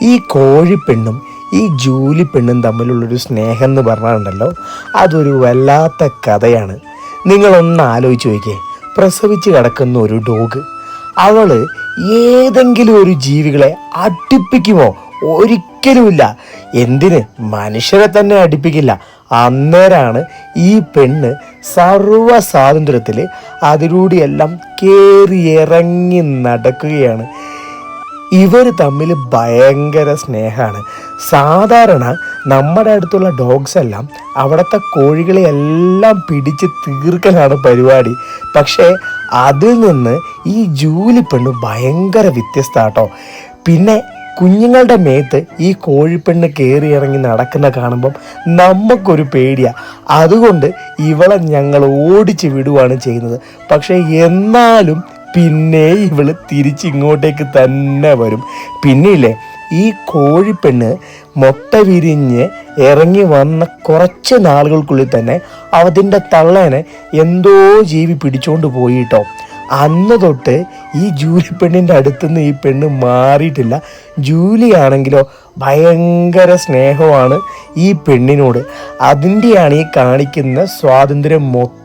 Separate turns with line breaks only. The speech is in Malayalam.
ഈ കോഴിപ്പെണ്ണും ഈ ജൂലി പെണ്ണും തമ്മിലുള്ളൊരു സ്നേഹം എന്ന് പറഞ്ഞാലുണ്ടല്ലോ, അതൊരു വല്ലാത്ത കഥയാണ്. നിങ്ങളൊന്ന് ആലോചിച്ച് നോക്കിയേ. പ്രസവിച്ച് കിടക്കുന്ന ഒരു ഡോഗ്, അവള് ഏതെങ്കിലും ഒരു ജീവികളെ അടുപ്പിക്കുമോ? ഒരിക്കലുമില്ല. എന്തിന്, മനുഷ്യരെ തന്നെ അടുപ്പിക്കില്ല. അന്നേരമാണ് ഈ പെണ്ണ് സർവ സ്വാതന്ത്ര്യത്തിൽ അതിലൂടെയെല്ലാം കയറി ഇറങ്ങി നടക്കുകയാണ്. ഇവർ തമ്മിൽ ഭയങ്കര സ്നേഹമാണ്. സാധാരണ നമ്മുടെ അടുത്തുള്ള ഡോഗ്സ് എല്ലാം അവിടുത്തെ കോഴികളെ എല്ലാം പിടിച്ച് തീർക്കലാണ് പരിപാടി. പക്ഷേ അതിൽ നിന്ന് ഈ ജൂലി പെണ്ണ് ഭയങ്കര വ്യത്യസ്താട്ടോ. പിന്നെ കുഞ്ഞുങ്ങളുടെ മേത്ത് ഈ കോഴിപ്പെണ്ണ് കയറി ഇറങ്ങി നടക്കുന്ന കാണുമ്പം നമുക്കൊരു പേടിയാണ്. അതുകൊണ്ട് ഇവളെ ഞങ്ങൾ ഓടിച്ച് വിടുകയാണ് ചെയ്യുന്നത്. പക്ഷേ എന്നാലും പിന്നെ ഇവള് തിരിച്ചിങ്ങോട്ടേക്ക് തന്നെ വരും. പിന്നെയില്ലേ, ഈ കോഴിപ്പെണ്ണ് മുട്ട വിരിഞ്ഞ് ഇറങ്ങി വന്ന കുറച്ച് നാളുകൾക്കുള്ളിൽ തന്നെ അതിൻ്റെ തള്ളേനെ എന്തോ ജീവി പിടിച്ചോണ്ട് പോയിട്ടോ. അന്ന് തൊട്ട് ഈ ജൂലി പെണ്ണിൻ്റെ അടുത്തുനിന്ന് ഈ പെണ്ണ് മാറിയിട്ടില്ല. ജൂലി ആണെങ്കിലോ ഭയങ്കര സ്നേഹമാണ് ഈ പെണ്ണിനോട്. അതിൻ്റെയാണ് ഈ കാണിക്കുന്ന സ്വാതന്ത്ര്യം മൊത്തം.